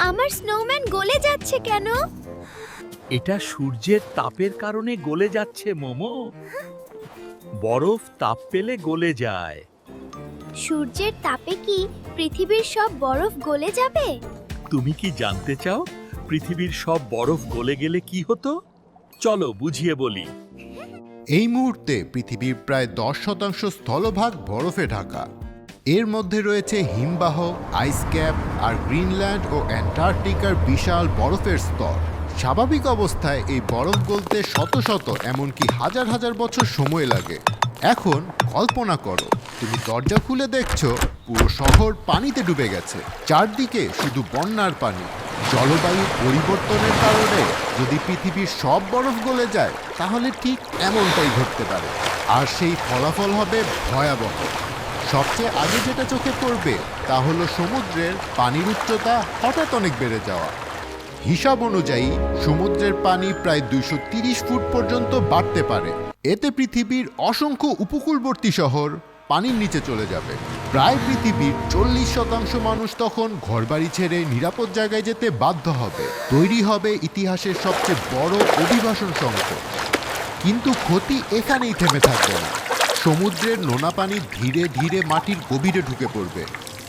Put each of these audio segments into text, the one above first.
আমার স্নোম্যান গলে যাচ্ছে কেন? এটা সূর্যের তাপের কারণে গলে যাচ্ছে মোমো। বরফ তাপ পেলে গলে যায়। সূর্যের তাপে কি পৃথিবীর সব বরফ গলে যাবে? তুমি কি জানতে চাও পৃথিবীর সব বরফ গলে গেলে কি হতো? চলো বুঝিয়ে বলি। এই মুহূর্তে পৃথিবীর প্রায় 10% স্থলভাগ বরফে ঢাকা। এর মধ্যে রয়েছে হিমবাহ, আইস ক্যাপ আর গ্রিনল্যান্ড ও অ্যান্টার্কটিকার বিশাল বরফের স্তর। স্বাভাবিক অবস্থায় এই বরফ গলতে শত শত এমনকি হাজার হাজার বছর সময় লাগে। এখন কল্পনা করো, তুমি দরজা খুলে দেখছো পুরো শহর পানিতে ডুবে গেছে, চারদিকে শুধু বন্যার পানি। জলবায়ু পরিবর্তনের কারণে যদি পৃথিবীর সব বরফ গলে যায় তাহলে ঠিক এমনটাই ঘটতে পারে, আর সেই ফলাফল হবে ভয়াবহ। সবচেয়ে আগে যেটা চোখে পড়বে তা হলো সমুদ্রের পানির উচ্চতা হঠাৎ অনেক বেড়ে যাওয়া। হিসাব অনুযায়ী সমুদ্রের পানি প্রায় 230 ফুট পর্যন্ত বাড়তে পারে। এতে পৃথিবীর অসংখ্য উপকূলবর্তী শহর পানির নিচে চলে যাবে। প্রায় পৃথিবীর 40% মানুষ তখন ঘরবাড়ি ছেড়ে নিরাপদ জায়গায় যেতে বাধ্য হবে। তৈরি হবে ইতিহাসের সবচেয়ে বড় অভিবাসন সংকট। কিন্তু ক্ষতি এখানেই থেমে থাকবে না। সমুদ্রের নোনা পানি ধীরে ধীরে মাটির গভীরে ঢুকে পড়বে,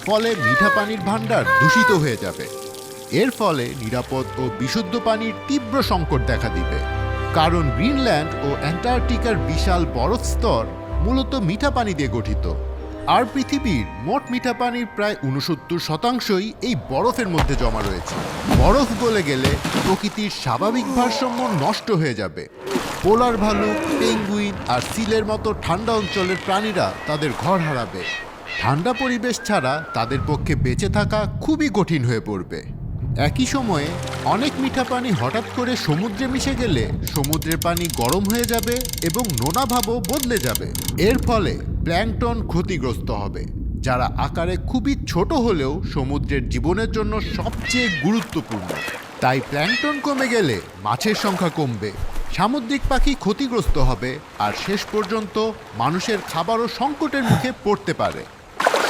ফলে মিঠা পানির ভাণ্ডার দূষিত হয়ে যাবে। এর ফলে নিরাপদ ও বিশুদ্ধ পানির তীব্র সংকট দেখা দিবে, কারণ গ্রিনল্যান্ড ও অ্যান্টার্কটিকার বিশাল বরফ স্তর মূলত মিঠা পানি দিয়ে গঠিত। আর পৃথিবীর মোট মিঠা পানির প্রায় 69%ই এই বরফের মধ্যে জমা রয়েছে। বরফ গলে গেলে প্রকৃতির স্বাভাবিক ভারসাম্য নষ্ট হয়ে যাবে। পোলার ভালুক, পেঙ্গুইন আর সিলের মতো ঠান্ডা অঞ্চলের প্রাণীরা তাদের ঘর হারাবে। ঠান্ডা পরিবেশ ছাড়া তাদের পক্ষে বেঁচে থাকা খুবই কঠিন হয়ে পড়বে। একই সময়ে অনেক মিঠা পানি হঠাৎ করে সমুদ্রে মিশে গেলে সমুদ্রের পানি গরম হয়ে যাবে এবং নোনা ভাবও বদলে যাবে। এর ফলে প্ল্যাঙ্কটন ক্ষতিগ্রস্ত হবে, যারা আকারে খুবই ছোট হলেও সমুদ্রের জীবনের জন্য সবচেয়ে গুরুত্বপূর্ণ। তাই প্ল্যাঙ্কটন কমে গেলে মাছের সংখ্যা কমবে, সামুদ্রিক পাখি ক্ষতিগ্রস্ত হবে, আর শেষ পর্যন্ত মানুষের খাবারও সংকটের মুখে পড়তে পারে।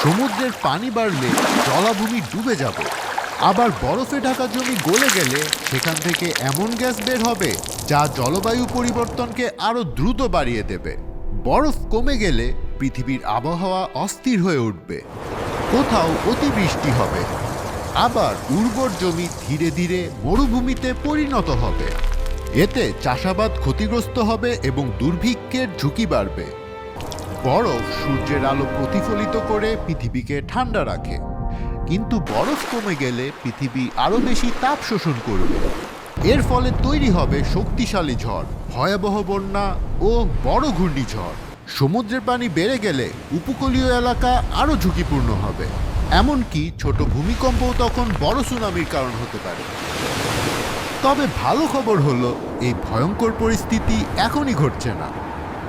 সমুদ্রের পানি বাড়লে জলাভূমি ডুবে যাবে, আবার বরফে ঢাকা জমি গলে গেলে সেখান থেকে এমন গ্যাস বের হবে যা জলবায়ু পরিবর্তনকে আরও দ্রুত বাড়িয়ে দেবে। বরফ কমে গেলে পৃথিবীর আবহাওয়া অস্থির হয়ে উঠবে, কোথাও অতিবৃষ্টি হবে, আবার উর্বর জমি ধীরে ধীরে মরুভূমিতে পরিণত হবে। এতে চাষাবাদ ক্ষতিগ্রস্ত হবে এবং দুর্ভিক্ষের ঝুঁকি বাড়বে। বরফ সূর্যের আলো প্রতিফলিত করে পৃথিবীকে ঠান্ডা রাখে, কিন্তু বরফ কমে গেলে পৃথিবী আরও বেশি তাপ শোষণ করবে। এর ফলে তৈরি হবে শক্তিশালী ঝড়, ভয়াবহ বন্যা ও বড় ঘূর্ণিঝড়। সমুদ্রের পানি বেড়ে গেলে উপকূলীয় এলাকা আরও ঝুঁকিপূর্ণ হবে, এমনকি ছোট ভূমিকম্পও তখন বড় সুনামির কারণ হতে পারে। তবে ভালো খবর হলো এই ভয়ঙ্কর পরিস্থিতি এখনই ঘটছে না,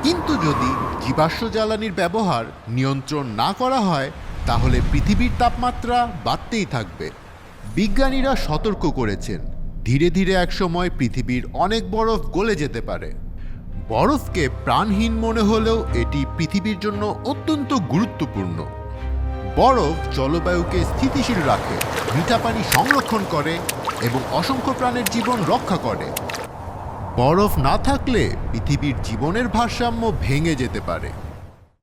কিন্তু যদি জীবাশ্ম জ্বালানির ব্যবহার নিয়ন্ত্রণ না করা হয় তাহলে পৃথিবীর তাপমাত্রা বাড়তেই থাকবে। বিজ্ঞানীরা সতর্ক করেছেন, ধীরে ধীরে একসময় পৃথিবীর অনেক বরফ গলে যেতে পারে। বরফকে প্রাণহীন মনে হলেও এটি পৃথিবীর জন্য অত্যন্ত গুরুত্বপূর্ণ। বরফ জলবায়ুকে স্থিতিশীল রাখে, মিঠা পানি সংরক্ষণ করে এবং অসংখ্য প্রাণের জীবন রক্ষা করে। বরফ না থাকলে পৃথিবীর জীবনের ভারসাম্য ভেঙে যেতে পারে।